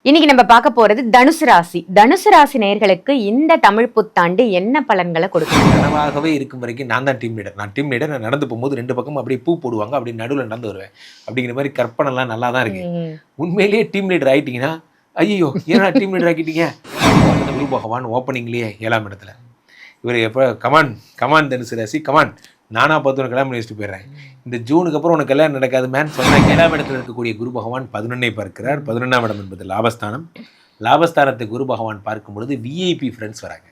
இன்னைக்கு நம்ம பார்க்க போறது தனுசு ராசி. தனுசு ராசி நேயர்களுக்கு இந்த தமிழ் புத்தாண்டு என்ன பலன்களை கொடுக்கும்? கனவாகவே இருக்கும் வரைக்கும் நான் தான் டீம் லீடர். நான் நடந்து போகும்போது ரெண்டு பக்கம் அப்படியே பூ போடுவாங்க, அப்படி நடுவில் நடந்து வருவேன் அப்படிங்கிற மாதிரி கற்பனைலாம் நல்லா தான் இருக்கு. உண்மையிலேயே டீம் லீடர் ஆயிட்டீங்கன்னா ஐயோ ஏன்னா டீம் லீடர் ஆக்கிட்டீங்க. குரு பகவான் ஓப்பனிங்லேயே 7ஆம் இடத்துல இவர் எப்போ கமான் தனுசு ராசி கமான் நானா பார்த்து உனக்கு கல்யாணம் பண்ணி வச்சுட்டு போயிடுறேன், இந்த ஜூனுக்கு அப்புறம் உனக்கு கல்யாணம் நடக்காது மேன் சொன்னால் 7ஆம் இடத்துல இருக்கக்கூடிய குரு பகவான் 11ஐ பார்க்கிறார். 11ஆம் இடம் என்பது லாபஸ்தானம். லாபஸ்தானத்தை குரு பகவான் பார்க்கும் பொழுது விஐபி ஃப்ரெண்ட்ஸ் வராங்க.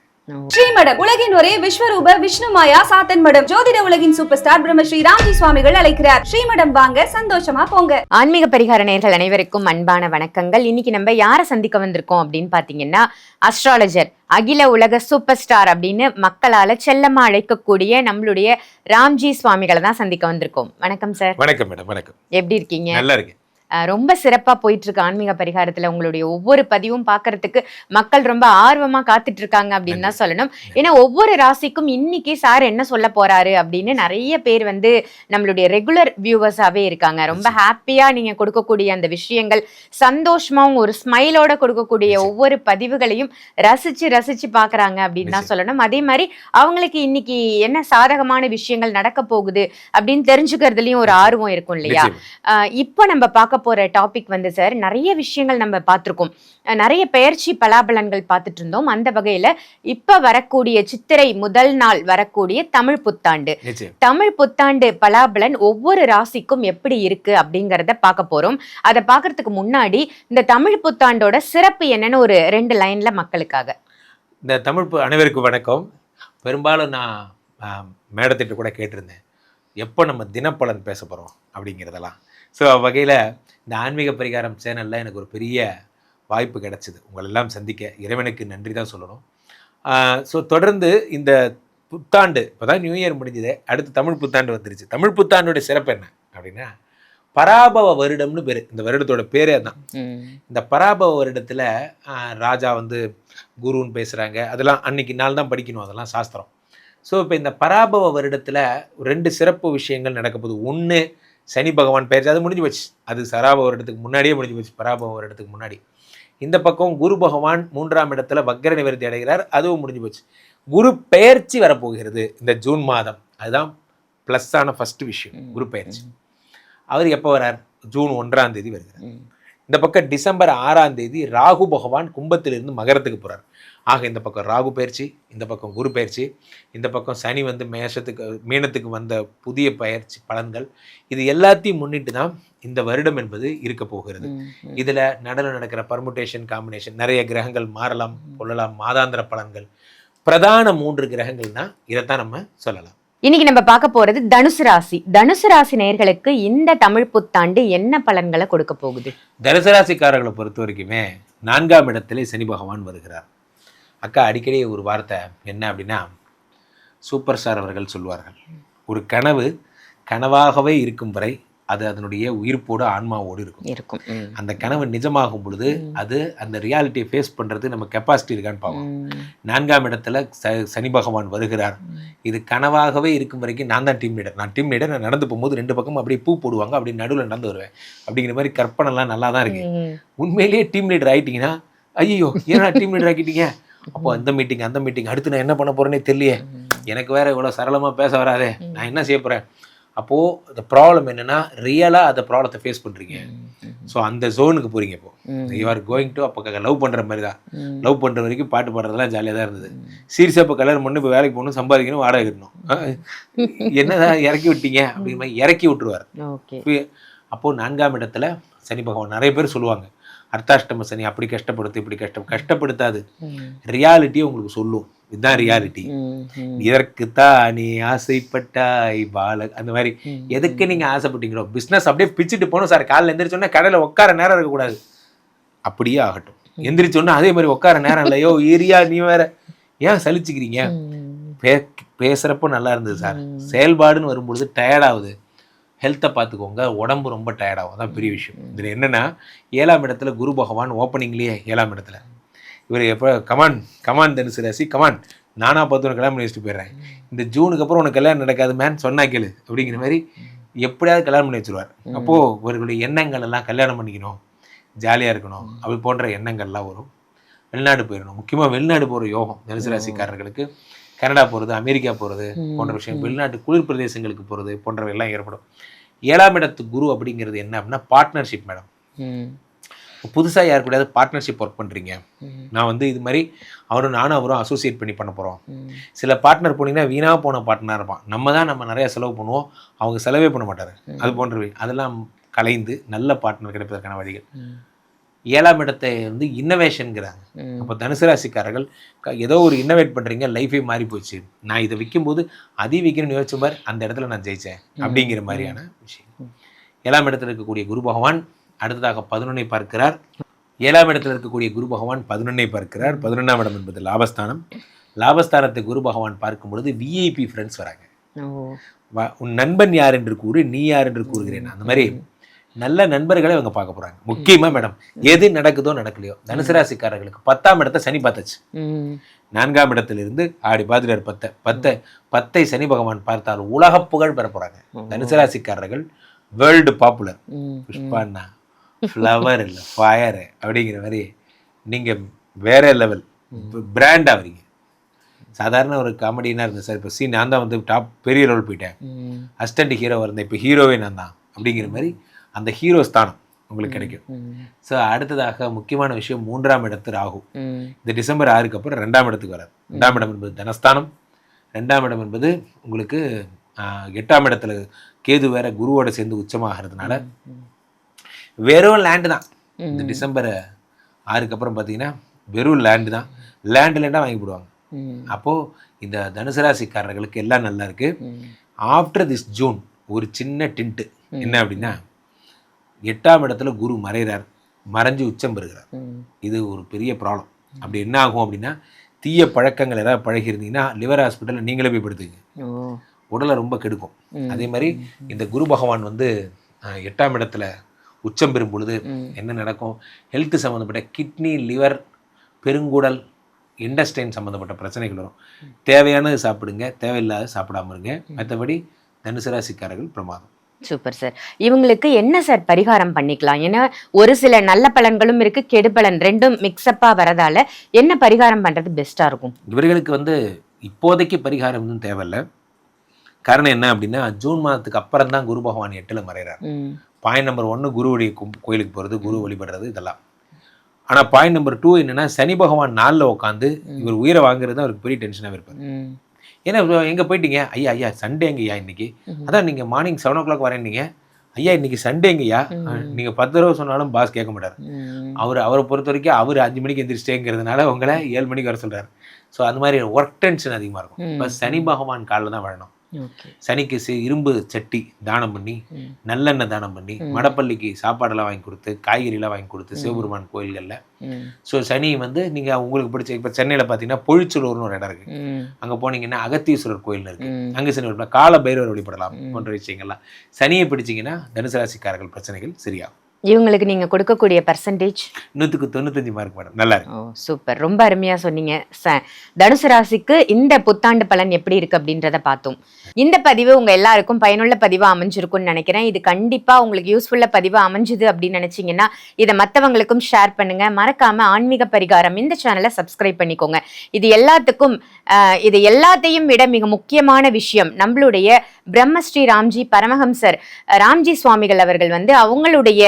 ஸ்ரீமடம் உலகின் ஒரே விஸ்வரூப விஷ்ணு மாயா சாத்தன் மடம் ஜோதிட உலகின் சூப்பர் ஸ்டார் பிரம்மஸ்ரீ ராம்ஜி சுவாமிகள் அழைக்கிறார். ஸ்ரீமடம் வாங்க, சந்தோஷமா போங்க. ஆன்மீக பரிகார நேயர்கள் அனைவருக்கும் அன்பான வணக்கங்கள். இன்னைக்கு நம்ம யாரை சந்திக்க வந்திருக்கோம் அப்படின்னு பாத்தீங்கன்னா, அஸ்ட்ராலஜர், அகில உலக சூப்பர் ஸ்டார் அப்படின்னு மக்களால செல்லமா அழைக்கக்கூடிய நம்மளுடைய ராம்ஜி சுவாமிகளை தான் சந்திக்க வந்திருக்கோம். வணக்கம் சார். வணக்கம் மேடம். வணக்கம். எப்படி இருக்கீங்க? நல்லா இருக்கு. ரொம்ப சிறப்பா போயிட்டு இருக்கு ஆன்மீக பரிகாரத்துல. உங்களுடைய ஒவ்வொரு பதிவும் பாக்குறதுக்கு மக்கள் ரொம்ப ஆர்வமா காத்துட்டு இருக்காங்க அப்படின்னு தான் சொல்லணும். ஏன்னா ஒவ்வொரு ராசிக்கும் இன்னைக்கு சார் என்ன சொல்ல போறாரு அப்படின்னு நிறைய பேர் நம்மளுடைய ரெகுலர் வியூவர்ஸாவே இருக்காங்க. ரொம்ப ஹாப்பியா நீங்க கொடுக்கக்கூடிய அந்த விஷயங்கள், சந்தோஷமாவும் ஒரு ஸ்மைலோட கொடுக்கக்கூடிய ஒவ்வொரு பதிவுகளையும் ரசிச்சு ரசிச்சு பாக்குறாங்க அப்படின்னு தான் சொல்லணும். அதே மாதிரி அவங்களுக்கு இன்னைக்கு என்ன சாதகமான விஷயங்கள் நடக்க போகுது அப்படின்னு தெரிஞ்சுக்கிறதுலயும் ஒரு ஆர்வம் இருக்கும் இல்லையா? இப்போ நம்ம பார்க்க போற டாபிக் சார், நிறைய விஷயங்கள் நம்ம பார்த்திருக்கோம். நிறைய பெயர்ச்சி பலாபலன்கள் பார்த்துட்டு இருந்தோம். அந்த வகையில இப்ப வரக்கூடிய சித்திரை முதல் நாள் வரக்கூடிய தமிழ் புத்தாண்டு, தமிழ் புத்தாண்டு பலாபலன் ஒவ்வொரு ராசிக்கும் எப்படி இருக்கு அப்படிங்கறத பார்க்க போறோம். அதை பார்க்கறதுக்கு முன்னாடி இந்த தமிழ் புத்தாண்டோட சிறப்பு என்னன்னு ஒரு 2 லைன்ல மக்களுக்காக. இந்த தமிழ் அனைவருக்கும் வணக்கம். பெரும்பாலும் நான் மேடத்திட்ட கூட கேட்டிருந்தேன், எப்போ நம்ம தினப்பலன் பேச போகிறோம் அப்படிங்கிறதெல்லாம். ஸோ வகையில் இந்த ஆன்மீக பரிகாரம் சேனலில் எனக்கு ஒரு பெரிய வாய்ப்பு கிடச்சிது. உங்களெல்லாம் சந்திக்க இறைவனுக்கு நன்றி தான் சொல்லணும். ஸோ தொடர்ந்து இந்த புத்தாண்டு இப்போ தான் நியூ இயர் முடிஞ்சது, அடுத்து தமிழ் புத்தாண்டு வந்துருச்சு. தமிழ் புத்தாண்டோட சிறப்பு என்ன அப்படின்னா, பராபவ வருடம்னு பேர். இந்த வருடத்தோட பேரே தான். இந்த பராபவ வருடத்தில் ராஜா குருன்னு பேசுகிறாங்க. அதெல்லாம் அன்னைக்கு நாள் தான் படிக்கணும், அதெல்லாம் சாஸ்திரம். ஸோ இப்போ இந்த பராபவ வருடத்தில் 2 சிறப்பு விஷயங்கள் நடக்க போகுது. ஒன்று, சனி பகவான் பெயர்ச்சி, அது முடிஞ்சு போச்சு. அது சராப வருடத்துக்கு முன்னாடியே முடிஞ்சு போச்சு, பராபவ வருடத்துக்கு முன்னாடி. இந்த பக்கம் குரு பகவான் 3ஆம் இடத்துல வக்ர நிவர்த்தி அடைகிறார், அதுவும் முடிஞ்சு போச்சு. குரு பெயர்ச்சி வரப்போகிறது இந்த ஜூன் மாதம். அதுதான் ப்ளஸ்ஸான ஃபஸ்ட்டு விஷயம். குரு பெயர்ச்சி அவர் எப்போ வரார்? ஜூன் 1ஆம் தேதி வருகிறார். இந்த பக்கம் டிசம்பர் 6ஆம் தேதி ராகு பகவான் கும்பத்திலிருந்து மகரத்துக்கு போகிறார். ஆக இந்த பக்கம் ராகு பயிற்சி, இந்த பக்கம் குரு பயிற்சி, இந்த பக்கம் சனி மீனத்துக்கு வந்த புதிய பயிற்சி பலன்கள், இது எல்லாத்தையும் முன்னிட்டு தான் இந்த வருடம் என்பது இருக்க போகிறது. இதில் நடக்கிற பர்முட்டேஷன், காம்பினேஷன், நிறைய கிரகங்கள் மாறலாம் கொள்ளலாம். மாதாந்திர பலன்கள், பிரதான 3 கிரகங்கள்னா இதைத்தான் நம்ம சொல்லலாம். இன்னைக்கு நம்ம பார்க்க போறது தனுசு ராசி. தனுசு ராசி நேயர்களுக்கு இந்த தமிழ் புத்தாண்டு என்ன பலன்களை கொடுக்க போகுது? தனுசு ராசிக்காரர்களை பொறுத்த வரைக்குமே 4ஆம் இடத்திலே சனி பகவான் வருகிறார். அக்கா அடிக்கடி ஒரு வார்த்தை என்ன அப்படின்னா, சூப்பர் ஸ்டார் அவர்கள் சொல்வார்கள், ஒரு கனவு கனவாகவே இருக்கும் வரை அது அதனுடைய உயிர்ப்போடு ஆன்மாவோடு இருக்கும். அந்த கனவு நிஜமாகும் பொழுது அது அந்த ரியாலிட்டியை ஃபேஸ் பண்ணுறது நம்ம கெப்பாசிட்டி இருக்கான்னு பார்ப்போம். 4ஆம் இடத்துல சனி பகவான் வருகிறார். இது கனவாகவே இருக்கும் வரைக்கும் நான் தான் டீம் லீடர். நான் நடந்து போகும்போது 2 பக்கம் அப்படியே பூ போடுவாங்க, அப்படி நடுவில் நடந்து வருவேன் அப்படிங்கிற மாதிரி கற்பனைலாம் நல்லா தான் இருக்கு. உண்மையிலேயே டீம் லீடர் ஆகிட்டிங்கன்னா ஐயோ ஏன்னா டீம் லீடர் ஆக்கிட்டீங்க, அப்போ அந்த மீட்டிங் அடுத்து நான் என்ன பண்ண போகிறேன்னே தெரியலையே, எனக்கு வேறு இவ்வளோ சரளமாக பேச வராதே, நான் என்ன செய்ய போகிறேன். அப்போது அந்த ப்ராப்ளம் என்னென்னா, ரியலாக அந்த ப்ராப்ளத்தை ஃபேஸ் பண்ணுறீங்க. ஸோ அந்த ஜோனுக்கு போகிறீங்க. இப்போது யூ ஆர் கோயிங் டு, அப்போ லவ் பண்ணுற மாதிரி தான். லவ் பண்ணுற வரைக்கும் பாட்டு பாடுறதுலாம் ஜாலியாக தான் இருந்தது. சீரியஸாக இப்போ கல்யாணம் பண்ணி இப்போ வேலைக்கு போகணும், சம்பாதிக்கணும், வாடகை கட்டணும், என்னதான் இறக்கி விட்டீங்க அப்படிங்கிற மாதிரி இறக்கி விட்டுருவார். அப்போது 4ஆம் இடத்துல சனி பகவான், நிறைய பேர் சொல்லுவாங்க அர்த்தாஷ்டம சனி அப்படி கஷ்டப்படுத்து இப்படி கஷ்டப்படுத்தாது, ரியாலிட்டியை உங்களுக்கு சொல்லும். இதுதான் ரியாலிட்டி. இதற்குத்தான் நீ ஆசைப்பட்டாய் பால, அந்த மாதிரி எதுக்கு நீங்க ஆசைப்பட்டீங்களோ, பிஸ்னஸ் அப்படியே பிச்சுட்டு போகணும் சார். காலையில் எந்திரிச்சோன்னா கடையில் உட்கார நேரம் இருக்கக்கூடாது, அப்படியே ஆகட்டும். எந்திரிச்சோன்னா அதே மாதிரி உட்கார நேரம் இல்லையோ ஏரியா, நீ வேற ஏன் சலிச்சுக்கிறீங்க. பேசுறப்போ நல்லா இருந்தது சார், செயல்பாடுன்னு வரும்பொழுது டயர்டாகுது. ஹெல்த்தை பார்த்துக்கோங்க, உடம்பு ரொம்ப டயர்டாகும். அதான் பெரிய விஷயம். இதில் என்னென்னா, 7ஆம் இடத்துல குரு பகவான் ஓப்பனிங்லேயே 7ஆம் இடத்துல இவர் எப்போ கமான் தனுசு ராசி கமான் நானா பார்த்து உனக்கு கல்யாணம் பண்ணி வச்சுட்டு போயிடுறேன், இந்த ஜூனுக்கு அப்புறம் உனக்கு கல்யாணம் நடக்காது மேன் சொன்னா கேளு அப்படிங்கிற மாதிரி எப்படியாவது கல்யாணம் பண்ணி வச்சுருவார். அப்போது இவர்களுடைய எண்ணங்கள் எல்லாம் கல்யாணம் பண்ணிக்கணும், ஜாலியாக இருக்கணும் அப்படி போன்ற எண்ணங்கள்லாம் வரும். வெளிநாடு போயிடணும், முக்கியமாக வெளிநாடு போகிற யோகம் தனுசு ராசிக்காரர்களுக்கு. கனடா போகிறது, அமெரிக்கா போகிறது போன்ற விஷயம், வெளிநாட்டு குளிர் பிரதேசங்களுக்கு போகிறது போன்றவை எல்லாம் ஏற்படும். 7ஆம் இடத்து குரு அப்படிங்கிறது என்ன அப்படின்னா பார்ட்னர்ஷிப் மேடம். புதுசாக யார் கூடயாவது பார்ட்னர்ஷிப் ஒர்க் பண்ணுறீங்க, நான் வந்து இது மாதிரி நானும் அவரும் அசோசியேட் பண்ணி பண்ண போகிறோம். சில பார்ட்னர் போனீங்கன்னா வீணாக போன பார்ட்னர் இருப்பான், நம்ம நிறையா செலவு பண்ணுவோம், அவங்க செலவே பண்ண மாட்டார். அது போன்றவை அதெல்லாம் கலைந்து நல்ல பார்ட்னர் கிடைப்பதற்கான வழிகள். 7ஆம் இடத்தை வந்து இன்னோவேஷன்ங்கிறாங்க. அப்போ தனுசு ராசிக்காரர்கள் ஏதோ ஒரு இன்னோவேட் பண்ணுறீங்க, லைஃபே மாறி போச்சு, நான் இதை விற்கும்போது அதையும் விற்கணும்னு யோசிச்ச மாதிரி அந்த இடத்துல நான் ஜெயித்தேன் அப்படிங்கிற மாதிரியான விஷயம். 7ஆம் இடத்துல இருக்கக்கூடிய குரு பகவான் அடுத்ததாக 11ஐ பார்க்கிறார். 7ஆம் இடத்துல இருக்கக்கூடிய குரு பகவான் 11ஐ பார்க்கிறார். 11ஆம் இடம் என்பது லாபஸ்தானம். லாபஸ்தானத்தை குரு பகவான் பார்க்கும் பொழுது விஐபி ஃப்ரெண்ட்ஸ் வராங்க. உன் நண்பன் யார் என்று கூறு, நீ யார் என்று கூறுகிறேன். அந்த மாதிரி நல்ல நண்பர்களை அவங்க பார்க்க போறாங்க. முக்கியமா மேடம் எது நடக்குதோ நடக்கலையோ தனுசு ராசிக்காரர்களுக்கு 10ஆம் இடத்தை சனி பார்த்தாச்சு. 4ஆம் இடத்திலிருந்து ஆடி பாதிரார் 10ஐ சனி பகவான் பார்த்தால் உலக புகழ் பெற போறாங்க. தனுசு ராசிக்காரர்கள் வேர்ல்டு பாப்புலர். புஷ்பாண்ணா ஃப்ளவர் இல்லை ஃபயர் அப்படிங்கிற மாதிரி நீங்கள் வேற லெவல் பிராண்ட் ஆகிறீங்க. சாதாரண ஒரு காமெடினா இருந்தேன் சார், இப்போ நான் தான் வந்து டாப் பெரிய ரோல் போயிட்டேன், அசிஸ்டன்ட் ஹீரோ இருந்தேன், இப்போ ஹீரோவே நான் தான் அப்படிங்கிற மாதிரி அந்த ஹீரோ ஸ்தானம் உங்களுக்கு கிடைக்கும். ஸோ அடுத்ததாக முக்கியமான விஷயம் 3ஆம் இடத்து ராகு. இந்த டிசம்பர் 6க்கு அப்புறம் 2ஆம் இடத்துக்கு வராது. 2ஆம் இடம் என்பது தனஸ்தானம். 2ஆம் இடம் என்பது உங்களுக்கு 8ஆம் இடத்துல கேது வேற குருவோட சேர்ந்து உச்சமாகிறதுனால வெறும் லேண்டு தான். இந்த டிசம்பர் 6க்கு அப்புறம் பார்த்தீங்கன்னா வெறும் லேண்டு தான். லேண்டாக வாங்கி போடுவாங்க. அப்போது இந்த தனுசு ராசிக்காரர்களுக்கு எல்லாம் நல்லா இருக்குது. ஆஃப்டர் திஸ் ஜூன் ஒரு சின்ன டிண்ட்டு என்ன அப்படின்னா 8ஆம் இடத்துல குரு மறைகிறார், மறைஞ்சு உச்சம் பெறுகிறார். இது ஒரு பெரிய ப்ராப்ளம். அப்படி என்ன ஆகும் அப்படின்னா தீய பழக்கங்கள் ஏதாவது பழகிருந்தீங்கன்னா லிவர் ஹாஸ்பிட்டலில் நீங்களே போய் படுத்துங்க, உடலை ரொம்ப கெடுக்கும். அதே மாதிரி இந்த குரு பகவான் வந்து 8ஆம் இடத்துல உச்சம் பெறும் பொழுது என்ன நடக்கும், ஹெல்த் சம்மந்தப்பட்ட கிட்னி, லிவர், பெருங்குடல், இண்டஸ்டைன் சம்மந்தப்பட்ட பிரச்சனைகள் வரும். தேவையானது சாப்பிடுங்க, தேவையில்லாத சாப்பிடாம இருங்க. மற்றபடி தனுசு ராசிக்காரர்கள் பிரமாதம். Super sir. இவங்களுக்கு என்ன சார் பரிகாரம் பண்ணிக்கலாம்? ஏன்னா ஒரு சில நல்ல பலன்களும் இருக்கு, கெடு பலன் ரெண்டும் மிக்ஸ்அப்பா வரதால என்ன பரிகாரம் பண்றது பெஸ்டா இருக்கும்? இவர்களுக்கு வந்து இப்போதைக்கு பரிகாரம் எதுவும் தேவையில்லை. காரணம் என்ன அப்படின்னா ஜூன் மாதத்துக்கு அப்புறம் தான் குரு பகவான் 8ல் மறைகிறார். பாயிண்ட் நம்பர் 1 குருவுடைய கோயிலுக்கு போகிறது, குரு வழிபடுறது இதெல்லாம். ஆனால் பாயிண்ட் நம்பர் 2 என்னன்னா சனி பகவான் 4ல் உட்காந்து இவர் உயிரை வாங்குறது அவருக்கு பெரிய டென்ஷனாக இருப்பார். ஏன்னா எங்கே போயிட்டீங்க, ஐயா சண்டே எங்கய்யா இன்னைக்கு, அதான் நீங்கள் மார்னிங் 7 o'clock வரேன்னீங்க, ஐயா இன்னைக்கு சண்டே எங்கய்யா, நீங்கள் 10 தடவை சொன்னாலும் பாஸ் கேட்க மாட்டார். அவரை பொறுத்த வரைக்கும் அவர் 5 மணிக்கு எந்திரிச்சிட்டேங்கிறதுனால உங்களை 7 மணிக்கு வர சொல்கிறார். ஸோ அந்த மாதிரி ஒர்க் டென்ஷன் அதிகமாக இருக்கும். இப்போ சனி பகவான் காலில் தான் வரணும். சனிக்கு இரும்பு சட்டி தானம் பண்ணி, நல்லெண்ணெய் தானம் பண்ணி, மடப்பள்ளிக்கு சாப்பாடெல்லாம் வாங்கி கொடுத்து, காய்கறிலாம் வாங்கி கொடுத்து, சிவபெருமான் கோயில்களில். ஸோ சனி வந்து நீங்கள் உங்களுக்கு பிடிச்ச இப்போ சென்னையில் பார்த்தீங்கன்னா பொழிச்சலூர்னு ஒரு இடம் இருக்குது, அங்கே போனீங்கன்னா அகத்தீஸ்வரர் கோயில் இருக்குது, அங்கே சனி வழிபடலாம், கால பைரவர் வழிபடலாம் போன்ற விஷயங்கள்லாம். சனியை பிடிச்சிங்கன்னா தனுசு ராசிக்காரர்கள் பிரச்சனைகள் சரியாகும். இவங்களுக்கு நீங்க கொடுக்கக்கூடிய பர்சன்டேஜ் 100க்கு 95 மார்க் மேடம். நல்லா இருக்கு. சூப்பர், ரொம்ப அருமையா சொன்னீங்க. தனுசு ராசிக்கு இந்த புத்தாண்டு பலன் எப்படி இருக்கு அப்படின்றத பார்த்தோம். இந்த பதிவு உங்க எல்லாருக்கும் பயனுள்ள பதிவா அமைஞ்சிருக்கும்னு நினைக்கிறேன். இது கண்டிப்பா உங்களுக்கு யூஸ்ஃபுல்லா பதிவா அமைஞ்சுது அப்படின்னு நினைச்சீங்கன்னா இதை மற்றவங்களுக்கும் ஷேர் பண்ணுங்க. மறக்காம ஆன்மீக பரிகாரம் இந்த சேனலை சப்ஸ்கிரைப் பண்ணிக்கோங்க. இது எல்லாத்தையும் விட மிக முக்கியமான விஷயம், நம்மளுடைய பிரம்மஸ்ரீ ராம்ஜி பரமஹம்சர் ராம்ஜி சுவாமிகள் அவர்கள் வந்து அவங்களுடைய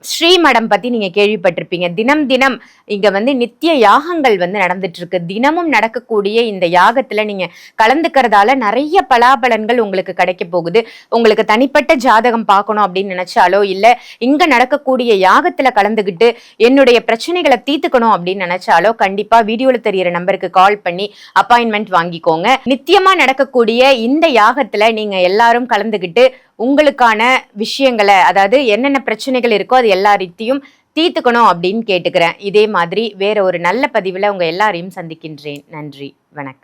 ஸ்ரீமடம் பத்தி நீங்க கேள்விப்பட்டிருப்பீங்க. தினம் இங்க வந்து நித்திய யாகங்கள் வந்து நடந்துட்டு இருக்கு. தினமும் நடக்கக்கூடிய இந்த யாகத்துல நீங்க கலந்துக்கிறதால நிறைய பலாபலன்கள் உங்களுக்கு கிடைக்க போகுது. உங்களுக்கு தனிப்பட்ட ஜாதகம் பார்க்கணும் அப்படின்னு நினைச்சாலோ இல்ல இங்க நடக்கக்கூடிய யாகத்துல கலந்துகிட்டு என்னுடைய பிரச்சனைகளை தீர்த்துக்கணும் அப்படின்னு நினைச்சாலோ கண்டிப்பா வீடியோல தெரியிற நம்பருக்கு கால் பண்ணி அப்பாயின்மெண்ட் வாங்கிக்கோங்க. நித்தியமா நடக்கக்கூடிய இந்த யாகத்துல நீங்க எல்லாரும் கலந்துகிட்டு உங்களுக்கான விஷயங்களை, அதாவது என்னென்ன பிரச்சனைகள் இருக்கோ அது எல்லாத்தையும் தீர்த்துக்கணும் அப்படின்னு கேட்டுக்கிறேன். இதே மாதிரி வேற ஒரு நல்ல பதிவுல உங்க எல்லாரையும் சந்திக்கின்றேன். நன்றி, வணக்கம்.